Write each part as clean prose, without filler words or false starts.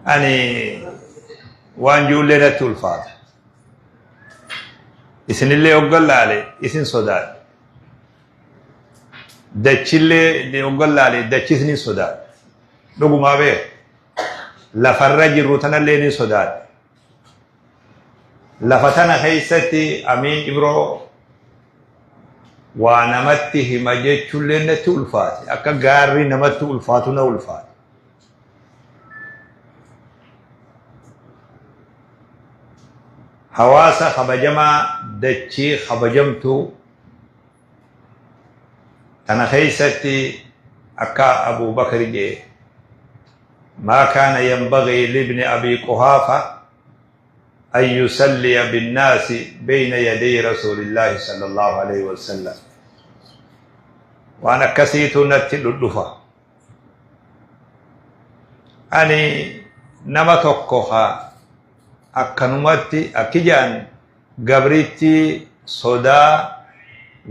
أني وان جولنا تولفات إسن اللي أقول عليه إسن صداد دتشلي اللي أقول عليه دتشسني صداد لقوا ما بيه لفرج الروتنا اللي صداد لفتنا خيستي أمين إبرو ونمته مجد شلنا تولفات أكا غاري نمت تولفاتنا ولفات حواسا خبجما دچي خبجمتو تنا خيستي أكا أبو بكر جي ما كان ينبغي لابن أبي قحافة أن يصلي بالناس بين يدي رسول الله صلى الله عليه وسلم وأنا كسيت نتل الدفا أني نمتوكوها أكنمتي أكيجان غبريتي صدا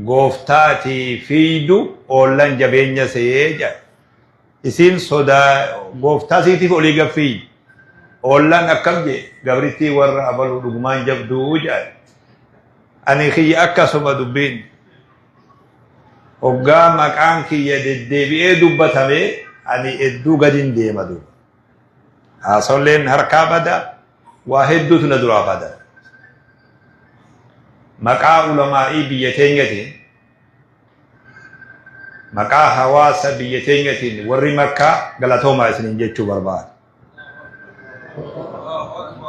غوفتاتي فيدو أولان جبينيا سيجا إسين صدا غوفتاتي في أوليغا فيد أولان أكمجي غبريتي ور أبلو دقمان جبدو جاي أني خي أكسما دبين وقام مكانكي يددبئي دبتامي أني إدو قدين ديما دو أصولين هركا بدا واحد تندرا بدا مكا علماء بيتينغتين مكا حواس بيتينغتين ورّي مكا غلطوما اسنين جيتشو برباد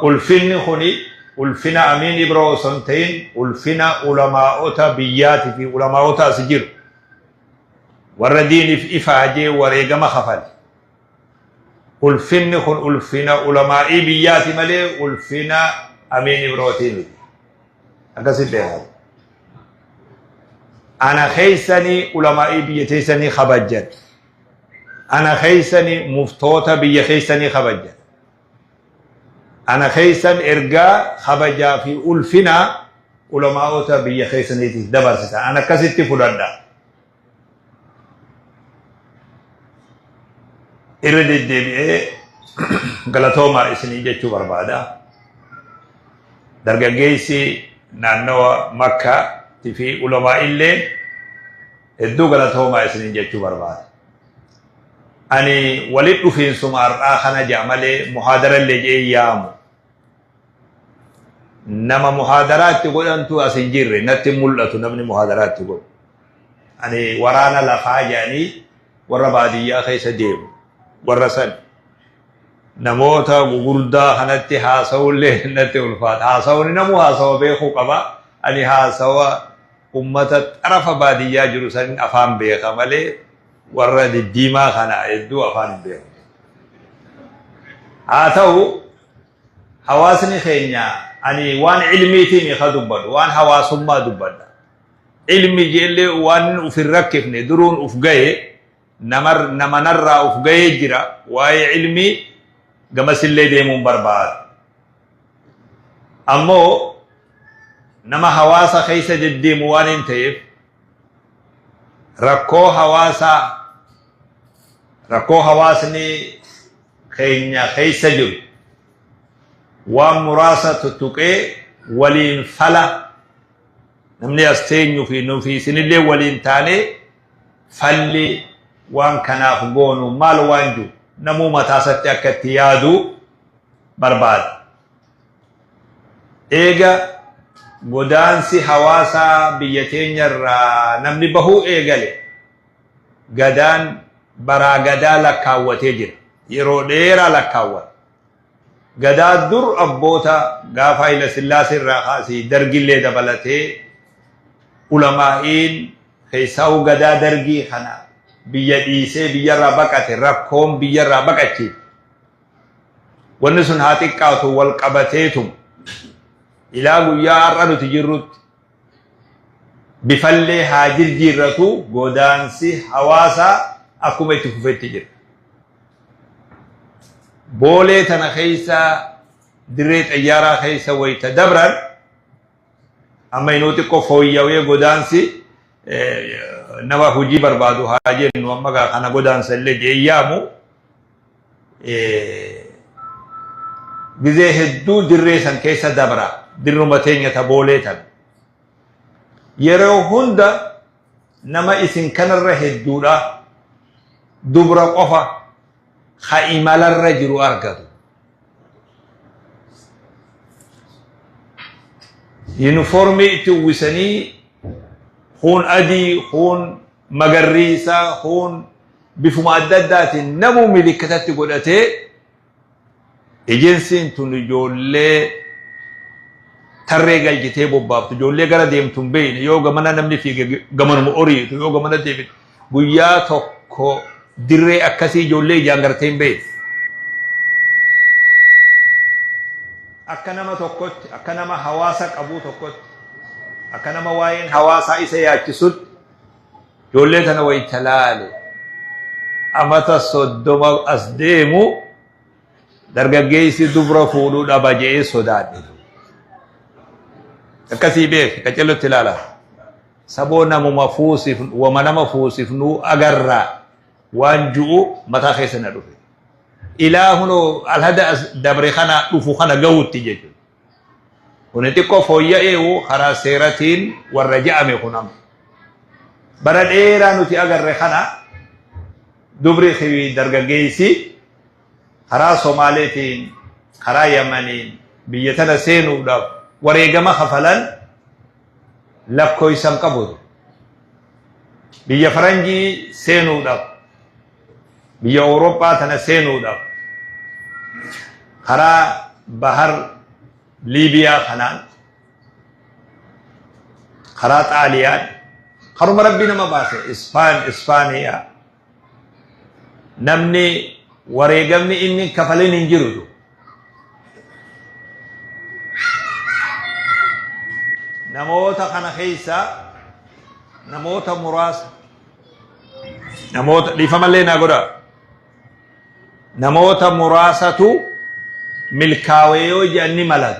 ألفين خوني ألفين أمين إبرو سنتين ألفين علماء بيات في علماء سجير وردين في إفاجي وريقم خفل ألفين خون ألفين علماء بيات ملي ألفين أمين إبرو تيمي أكسي بيها أنا خيسني علماء بيتيسني خبجت أنا خيسني مفتوطة بي خيسني خبجت أنا خيسن إرجاء خبجا في ألفنا علماء بي خيسني دبر ستا أنا كسيت فلاندا إرد الدبي غلطوما إسني جتشو بربادا درجة جيسي نانوا مكة في علماء اللي الدو غلطوما إسني جتشو بربادا أني ولد في سمار آخنا جامل محاضرة اللي جاي يامو نما محاضرات تقول أنتو أسنجير نتملة نبني محاضرات تقول أني ورانا لفاجاني وربادية خيس ديم ورسل نموتا غوردا خنتي حاسول له نتي الفات حاسول نمو حاسو بيخو قبا أني حاسو أمة طرف بادية جرسل أفهم بيخا ملي ورد الدماغ خنا يدو أفهم بيخو آتاو حواسني خينيا أني وان علمي تيمي خدوبد وان حواسم ما دوبد علمي جيلي وان أفركفني درون أفقاي نمر أفقاي جرا واي علمي قمس اللي ديمون برباد أمو نما حواسا خيسة جدي موان انتيف ركو حواسني خينيا خيسة جر ومراسة تتوكي ولين فلا نمني استينيو في نوفي سنلي ولين تاني فلي وان كناف قونو مال وانجو نمو متاسطي اكتيادو برباد ايغا قدانسي حواسا بيتين يرى نمني بهو ايغالي قدان برا قدا لكاوة جر يرو ديرا لكاوة قدا در أبوتا غافا إلى سلاسي الرخاسي درقي اللي دبلته علمائين خيساو قدا درقي خنا بيديسي بيرا بكت ركوم بيرا بكتي ونسن هاتي قاوتو والقبتيتم إلى غيار رنو تجرد بفلي هاجر جيرتو قدانسي حواسا أكو يتكفت تجر بولي تنا خيسا دريت أيارا خيسا ويتدبرا أما ينوتي كفوية ويا قدانسي نوا هجي بربادو هاجر نوامغا خانا قدانسا اللي جيامو جزء هدو دريسان كيسا دبرا درمتين يتبوليتن يرو هندا نما اسن كان الرهدو لا دبرا قفا خائمال الرجل أرقد يونيفورمي توسني هون أدي هون مغريسا هون بفمادات نمو ملكتات تقولته إجنسين تنجولي ترغل جتي بوباب تجولي غرا ديم تنبين يوغا منا نمني في غمن موري يوغا منا ديم غيا توكو دري أكاسي جولي جانغرتين بي أكنما توكوت أكنما حواسك أبو توكوت أكنما واين حواسا إسا ياكسود جولي تنوي تلالي أمتا صدوما أصديمو درغغيسي دبرا فولو داباجي صداد أكاسي بيك كجلو تلالا سبونا ممفوسف ومنا مفوسف نو أغرّا وانجو متى خيسنا دوفي إلهونو الهدى دبر خنا دوفو خنا غوت تيجي ونتيكو فويا ايو خرا سيرتين والرجاء ميخونام برد ايرانو تي اگر خنا دبري خوي درغغيسي خرا صوماليتين خرا يمنين بيتنا سينو دا وريغما خفلن لكوي سمقبود بيا فرنجي سينو دا بيا أوروبا تنا سينو دا خرا بحر ليبيا خنان خرا طاليان خرم ربنا ما باسه إسبانيا نمني وريغمني إني كفلين انجرودو نموتا خنا خيسا نموتا مراس نموتا لفهم اللينا قدا نموتا مراسة ملكاويو جاني ملد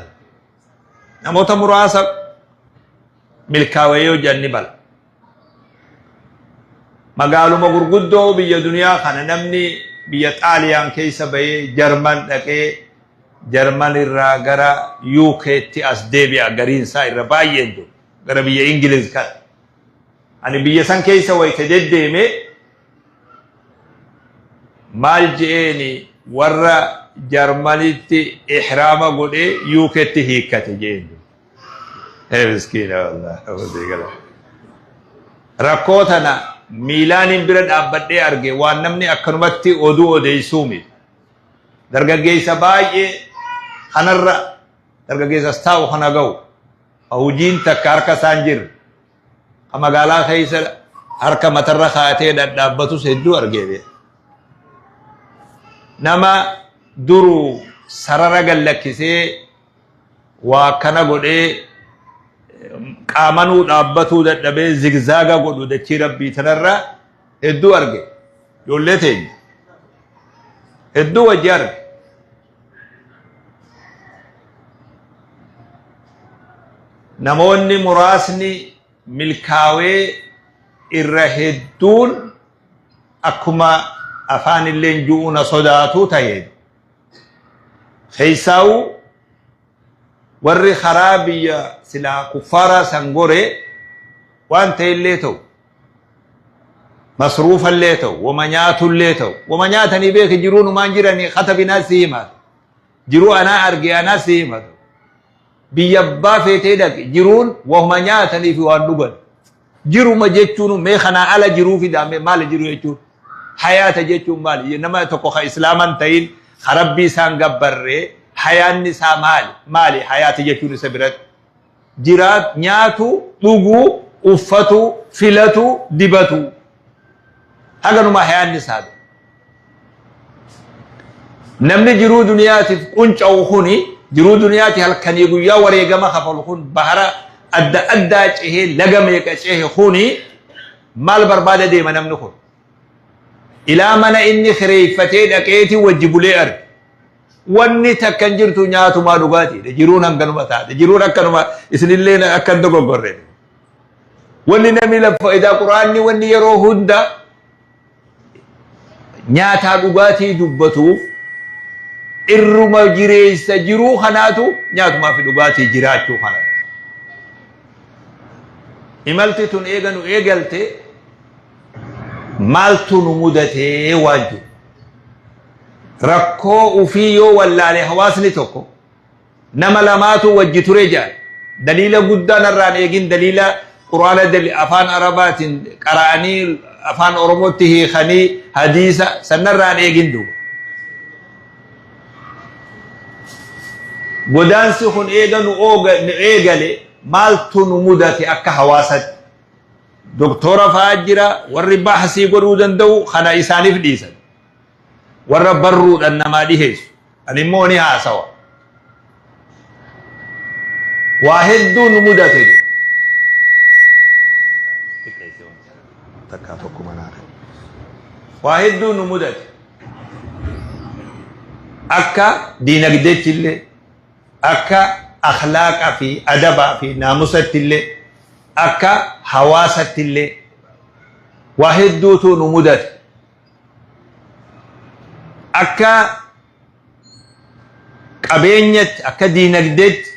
نموتا مراسة ملكاويو جاني ملد مقالو مغرقودو بيا دنيا خانا نمني بيا تاليان كيسا بي جرمان لكي جرمان الراغرا يوكي تي أسدبيا غرين ساي ربايين دو غرا بيا إنجليز كان أنا بيا سان كيسا ويتجد ديمي مال جيني ورا جرمانيتي إحراما قولي يوكتي هيكتي جين هي مسكينة والله ركوتنا ميلان برد أبدي أرجع وانمني أكرمتي أدو أديسومي درجة جيسا باي خنرة درجة جيسا استاو خناقو أو جين تكاركا سانجر أما قالا خيسا هركا متر خاتي دابتو سيدو أرجع بي نما درو سررغل لكسي وكنا غدي قامنو دابتو دبه زگزاغا غدو دچي ربي تنرا ادو ارغي يولتين ادو وجر نموني مراسني ملكاوي الرهدون اكما أفان اللين جونا صداتو تايد خيساو ور خرابية سلا كفارة سنغوري وانت الليتو مصروف الليتو ومنيات الليتو ومنياتني بيك جرون مانجراني خطب ناسيمات جرو أنا أرقي أنا سيمات بيبا في تيدك جرون ومنياتني في واندوغن جرو مجيتشونو ميخنا على جرو في دامي مال جرو يجون حياة جيتشون مالي إنما تقوخ إسلاما تين خربي سان قبر حياة نساء مالي حياة جيتشون سبرت جرات نياتو لغو أفتو فلتو دبتو هذا نما حياة نساء نمني جرو دنياتي كنش أو خوني جرو دنياتي هل كان يقول يا وريقما خفل خون بحرا أدى چهي لغم يكا چهي خوني مال بربادة ديما نمني خون إلى من إني خريفتين أكيتي وجبولي أرد واني تكنجرتو نياتو ما دغاتي جيرون أنكن متا جيرون أكن ما إسن اللينا أكن دغو غورين واني نمي لفائدة قرآن واني يرو هندا نياتا دغاتي دبتو irruma jireessa jiruu kanaatu nyaatumaa fi dhugaatii jiraachuu kana imalti tun eeganu eegalte maaltu nu mudatee waan jiru rakkoo ufii yoo wallaale hawaasni tokko nama lamaatu wajji ture jaan daliila guddaan irraan eegin daliila quraana afaan arabaatiin qara'anii afaan oromootti hiikanii hadiisa sanarraan eegin duuba godaansi kun eeganu eegale maaltu nu mudate akka hawaasatti doktora fa'aa jira warri baahasii godhuu danda'u kana isaaniif dhiisan warra barruudhaan namaa dhiheessu ani immoo ni haasawa waa hedduu nu mudate waa hedduu nu mudate akka diinagdeetti illee akka akhlaaqa fi adabaa fi naamusatti illee akka hawaasatti illee waa hedduutu nu mudate akka qabeenyatti akka diinagdeetti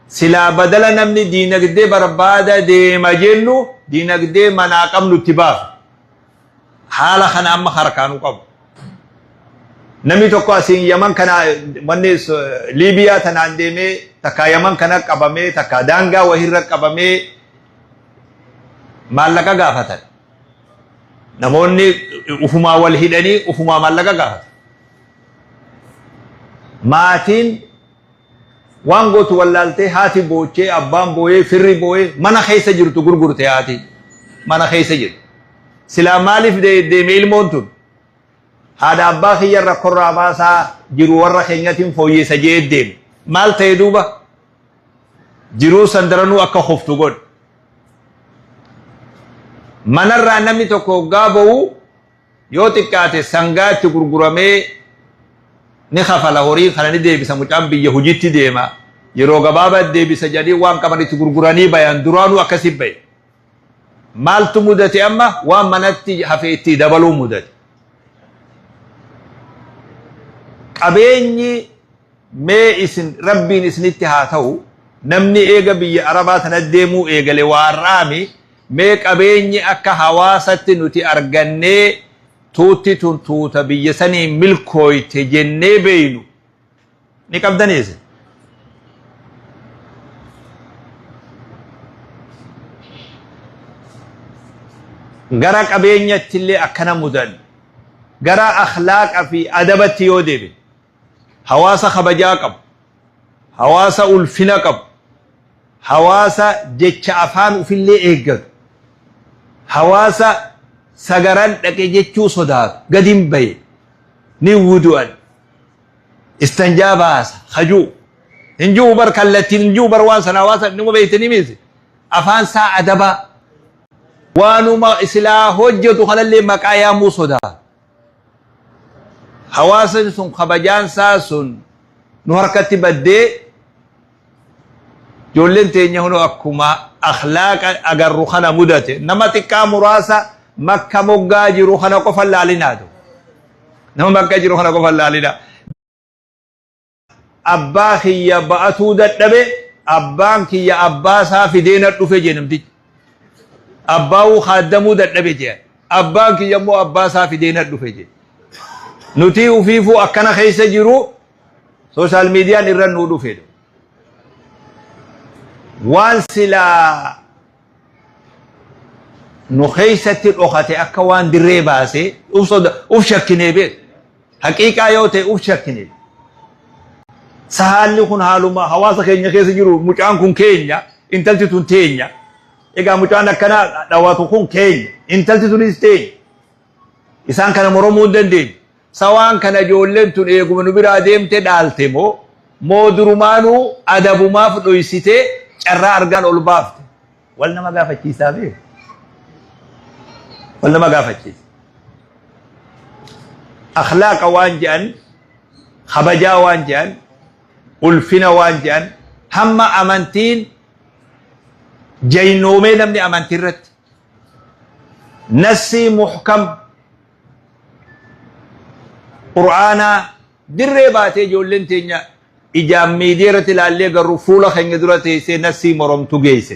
silaa badala namni diinagdee barbaada deema jennu diinagdee manaa qabnu itti baafu haala kana amma harkaanu qabu namni tokko asiin yaman kana manni liibiyaa tanaan deemee takka yaman kana qabamee takka daangaa wahirra qabamee maallaqa gaafatan namoonni ufumaa wal hidhanii ufumaa maallaqa gaafatan maatiin waan gootu wallaaltee haati boochee abbaan booyee firri booyee mana keessa jirtu gurgurte haati mana keessa jirtu silaa maaliif deemee ilmoon tun haadha abbaa kiyya rakkorraa baasaa jiru warra keenyatiin fooyyeessa jee deeme maal ta'e duuba jiruu sandaranuu akka hoftu godhe manarraa namni tokko hoggaa ba'u yoo xiqqaate sangaatti gurguramee ni kafala horii kana ni deebisa mucaan biyya hojiitti deema yeroo gabaabaa deebisa jedhanii waan qaban itti gurguranii bayan duraanuu akkasii baye maaltu mudate amma waan manatti hafee itti dabaluu mudate qabeenyi mee isin rabbiin isinitti haa ta'u namni eega biyya arabaa tana deemuu eegale waan raami mee qabeenyi akka hawaasatti nuti argannee tuutti tun tuuta biyya sanii milkooyte jennee beeynu ni qabdaneese gara qabeenyatti illee akkana mudan gara akhlaaqa fi adabatti yoo deebe hawaasa kabajaa qabu hawaasa ulfina qabu hawaasa jecha afaan ufillee eeggatu hawaasa sagaran dhaqe jechuu sodaatu gadin baye ni wudu'an istanjaa baasa hajuu hinjuu bar kallattiin hinjuu bar waan sana hawaasa nima beeytanii miisi afaan saa adabaa waanuma islaa hojjetu kanallee maqaa yaamuu sodaatu hawaasni sun kabajaan saa sun nu harkatti baddee ijoolleen teenya hunoo akkuma akhlaaqa agarru kana mudate nama xiqqaa muraasa makka moggaa jiru kana qofa laalinaatu nama makka jiru kana qofa laalina abbaa kiyya ba'atuu dadhabe abbaan kiyya abbaa isaa fideena dhufe jeenamtichi abbaa'uu khaaddamuu dadhabe jeen abbaan kiyya immoo abbaa isaa fideena dhufe jeen nuti ufiifuu akkana keessa jiru social meediyaan irra nuu dhufe waan silaa nu keeysatti dhokate akka waan dirree baase uf shakkinee beek haqiiqaa yoo ta'e uf shakkinee sahaalli kun haaluma hawaasa keenya keessa jiru mucaan kun keenya intalti tun teenya egaa mucaan akkana dhawatu kun keenya intalti tunis teenya isaan kana moromuu hin dandeenye sawaan kana ijoolleen tun eeguma nu biraa deemte dhaalte moo durumaanuu adabumaaf dhoysitee carraa argaan ol baafte wal nama gaafachiisaa beeku wal nama gaafachiisa akhlaaqa waan jedhan kabajaa waan jedhan ulfina waan jedhan hamma amantiin jaynoomee namni amantii irratti nassii muhkam qur'aanaa dirree baatee ijoolleen teenya ijaan miidiyaarratti ilaallee garuu fuula keenya dura teessee nassii moromtu geesse.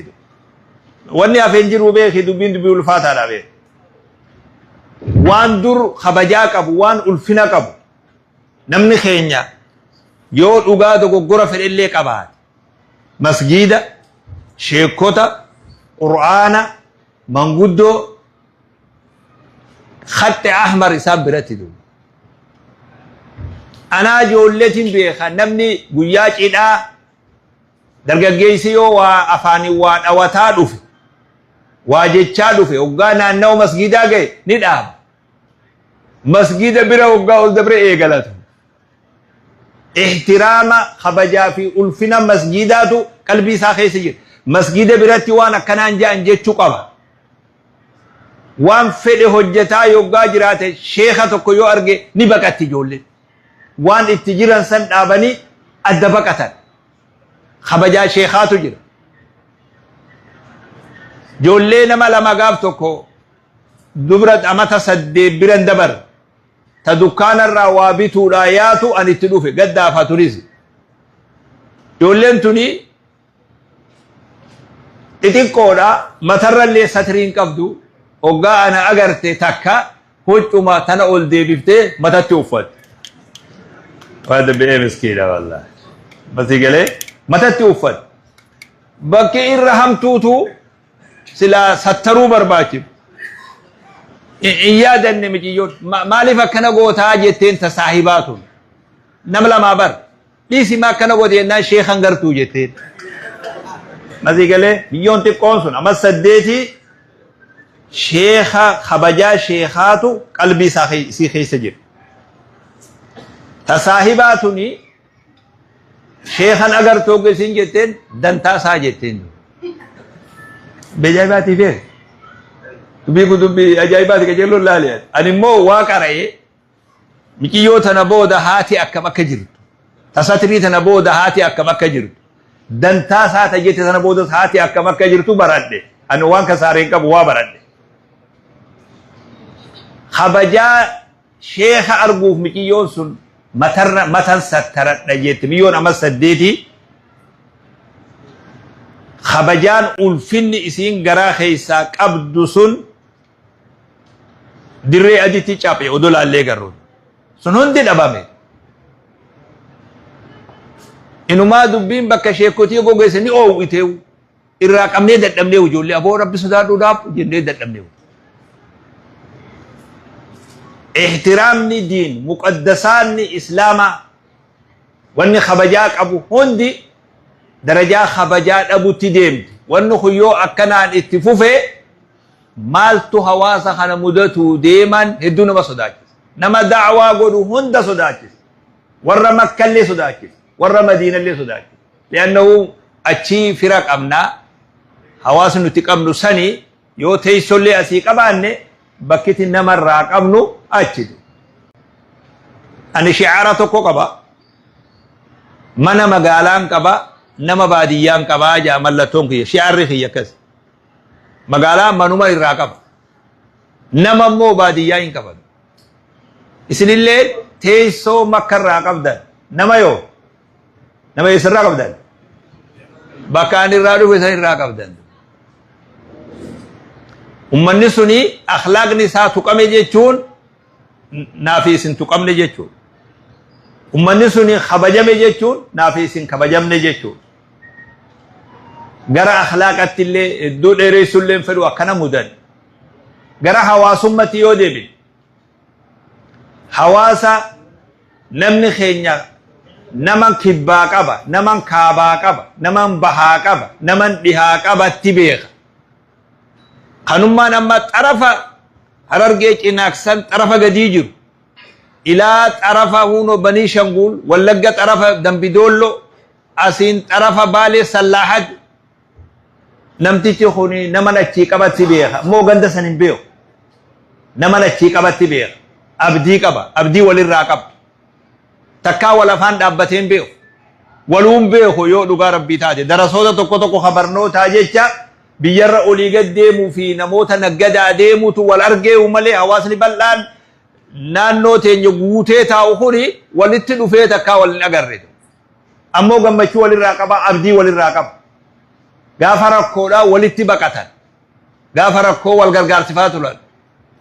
Wanni hafeen jiru beeki dubbiin ulfaataadha beeki. Waan dur kabajaa qabu, waan ulfina qabu namni keenya yoo dhugaa dogoggora fedhellee qabaate masgiida, sheekota, qur'aana, manguddoo خط أحمر إسام برتدو أنا جولتين بيخا نمني قياج إدا درجة جيسيو وأفاني وأوتا دوفي واجتشا دوفي وقانا أنه مسجدا جاي ندعم مسجد برا وقا ولدبر إيقالته احترام خبجا في ألفنا مسجداتو قلبي ساخي سجد مسجد براتي وانا كنان جان جيتشو قبا وان فدي حجتا يوغا جراته شيخه تو يو ارغي ني بقاتي جولي وان اتجيران سن دابني ادبقتن خبجا شيخاتو جرا جولي نما لما غاف توكو دبرت امتا سد برن دبر تدكان الروابط رايات ان اتدوف قد فاتوريز جولين توني اتيكودا متر اللي سترين قبدو وقا أنا أقرت تكا هجوما تنا أول دي بيفتي متى توفت وهذا بإيه مسكينة والله بس يقول متى توفت بكي إرهم توتو سلا سترو برباكب إيادا نمجيوت مالي فكنا قوتا جتين تساحباتهم نملا ما بر ليسي ما كنا قوتا ينا شيخ انقرتو جتين بس يقول يون تقونسون أما سديتي شيخا خبجا شيخاتو قلبي سيخي سجر تصاحباتني شيخا اگر توقع سنجتين دنتا ساجتين بجايباتي فيه تبيكو تبي اجايباتي كجلو لاليات اني مو واقع رأي مكي يو تنبو ده هاتي اكما كجرت تساتري تنبو ده هاتي اكما كجرت دنتا ساتا جيت تنبو ده هاتي اكما كجرتو برد انو وان كسارين كبوا برد خبجا شيخ أرجوف مكيون سن متن سترت نجيت ميون أما سديتي خبجان ألفن إسين جرا خيسا قبض سن دري أديتي شابي أدول على جرون سنون دي دبامي إنه ما دبين بك شيخوتي أبو جيسني أو إتيو إراك أمني دت أمني وجولي أبو ربي سدار دوداب جندي دت أمني احترامني دين مقدساني إسلاما واني خبجات أبو هندي درجة خبجات أبو تديم وانو خيو أكنان اتفوفي مالتو هواسا خانا مدتو ديما هدونا ما صداكس نما دعوة قدو هند صداكس ورى مكة اللي صداكس ورى مدينة اللي صداكس لأنه أتشي فرق أمنا هواس نتقبل سني يو تيسو اللي أسيق أباني بكت نمر راك أمنو أجد أنا شعارة كوكبا منا مقالان كبا نما باديان كبا جا ملتون كي شعار رخي كس مقالان منوما الراكب نما مو باديان كبا إسن اللي تيسو مكر راكب دان نما يسر راكب دان بكان الرادو بسان راكب دان ummanni suni akhlaaqni isaa tuqame jechuun naafi isin tuqamne jechuun ummanni suni kabajame jechuun naafi isin kabajamne jechuun gara akhlaaqatti illee iddoo dheeressu illee fedhu akkana mudan gara hawaasummatti yoo deebi hawaasa namni keenya naman kibbaa qaba naman kaabaa qaba naman bahaa qaba naman dhihaa qabatti beeka خنومان أما طرفا هررجيك إنكسن طرفا قديجر إلى طرفا هونو بني شنقول ولقى طرفا دنبدولو أسين طرفا بالي سلاحج نمتي خوني نمنا تشيكابات تبيها مو غند سنين بيو نمنا تشيكابات تبيها أبدي كبا أبدي ولي راكب تكا ولا فان دابتين بيو ولوم بيو يو دوغا ربي تاجي درسودا توكو خبرنو تاجيچا بيرا أولي قد ديمو في نموتا نقدا ديمو تو والأرقي ومالي حواسني بلان naannoo teenya guutee taa'u kuni walitti dhufee takkaa wal hin agarre. Ammoo gammachuu walirraa qaba, abdii walirraa qaba. Gaafa rakkoodhaa walitti baqatan. Gaafa rakkoo wal gargaarsifaa turan.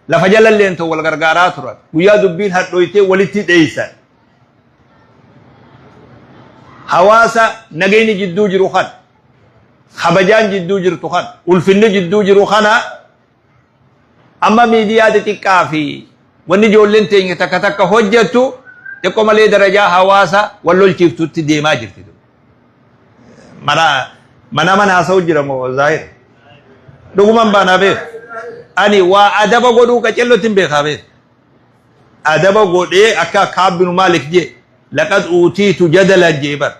Lafa jalalleen ta'u wal gargaaraa turan. Guyyaa dubbiin hadhooytee walitti dheeysan. Hawaasa nageenyi jidduu jiru kan, kabajaan jidduu jirtu kan, ulfinni jidduu jiru kana amma miidiyaa xixiqqaa fi wanni ijoolleen teenya takka takka hojjettu xiqqoo malee darajaa hawaasa wal lolchiiftutti deemaa jirti. Mana haasa'u jira moo zaahir? Dhuguman baanaa beeku. Ani waa adaba godhuu qacellotti hin beekaa beeku. Adaba godhee akka kaabbinu maaliif jee laqad uutiitu jadala jeebar.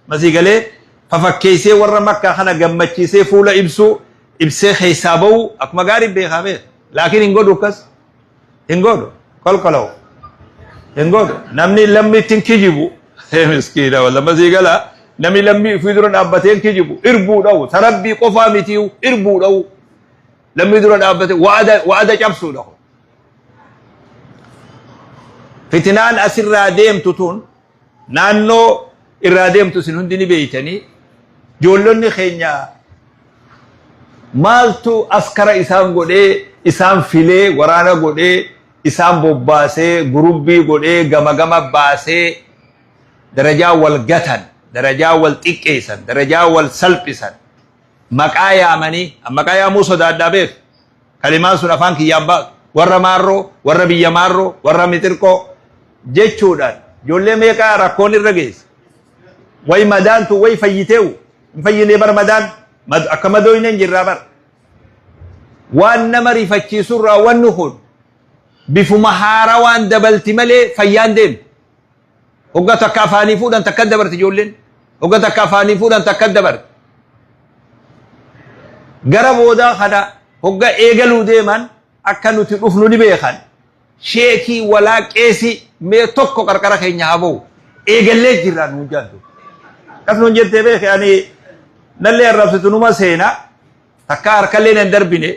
Masii galee fafakkeessee warra makkaa kana gammachiisee fuula ibsee keessaa bahu akkuma gaarii beekaa beeku. Laakiin hin godhu akkas. Hin godhu. Kolkola'u. Hin godhu. Namni lammi ittiin kijibu. Miskiina walla masii galaa. Namni lammi ofii dura dhaabbatee kijibu. Irbuu dha'u. Tarabbii qofaa mitiiwu. Irbuu dha'u. Lammi dura dhaabbatee wa'ada cabsuu dha'u. Fitinaan asirraa deemtu tun naannoo irraa deemtu isin hundi ni beeytanii ijoollonni keenya maaltu askara isaan godhee isaan filee waraana godhee isaan bobbaasee gurubbii godhee gama baasee darajaa wal gatan darajaa wal xiqqeessan darajaa wal salphisan maqaa yaamanii maqaa yaamuu sodaadhaa beeku kalimaan sun afaan kiyyaan baatu warra maarroo warra biyya maarroo warra mixirqoo jechuudhaan ijoollee meeqaa rakkoon irra geesse way madaantu way fayyiteewu hin fayyinee bar madaan akka madooyne hin jirraa bar waan nama rifachiisurraa wanni kun bifuma haara waan dabalti malee fayyaan deemtu hogga takka afaanii fuudhan takka dabarti ijoolleen hogga takka afaanii fuudhan takka dabarti gara boodaa kana hogga eegaluu deeman akka nuti dhufnu ni beekan sheekii walaa qeesi mee tokko qarqara keenya haa ba'u eegallee jirra nuun jaantu kas nuun jettee beeke ani nallee arrabsitu numa seena takka harkallee nan darbine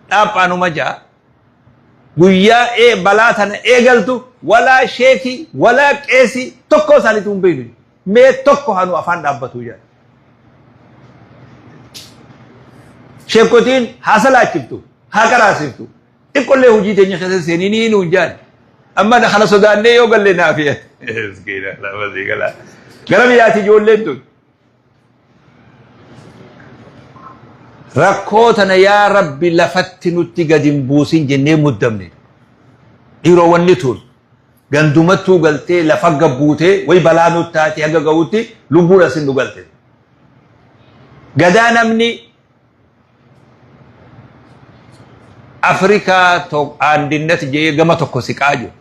dhaaphaanuma jaa guyyaa balaa tana eegaltu walaa sheekii walaa qeesi tokko isaaniitu hin beeknu mee tokko hanu afaan dhaabbatu jaa sheekotiin haa salaachiftu haa qaraasiftu ikollee hojii teenya keessa seenii ni nuun jaan amma kana sodaannee yoo galle naafiya miskiina lama sigala gara biyyaati ijoolleen tun rakkoo tana yaa rabbi lafatti nutti gadi hin buusin jennee muddamne dhiiroo wanni tun gandumattuu galtee lafa gabbuutee way balaa nutti taate haga ga'utti lubbuudha sin nu galte gadaa namni Afrikaa andinnati jee gama tokko siqaa jiru.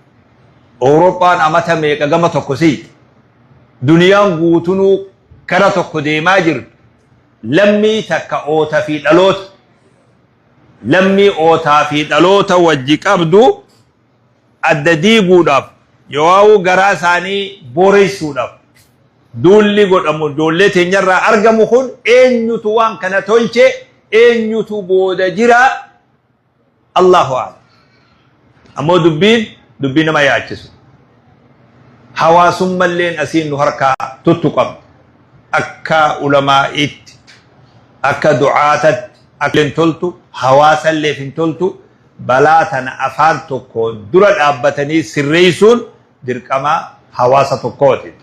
Awurooppaan amata meeqa gama tokko siiti. Duniyaan guutunuu kara tokko deemaa jirtu. Lammii takka ootaa fi dhaloota. Lammii ootaa fi dhaloota wajji qabdu adda diiguudhaaf yoo garaa isaanii boreessuudhaaf duulli godhamu ijoollee teenyarraa argamu kun eenyutu waan kana tolche eenyutu booda jira. Allahu a'lam. Ammoo dubbiin nama yaachisu. Hawaasummalleen asiin nu harkaa tuttuqamu. Akka ulamaa'itti, akka du'aatatti, akka hin toltu, hawaasalleef hin toltu, balaa tana afaan tokkoon dura dhaabbatanii sirreessuun dirqama hawaasa tokkooti.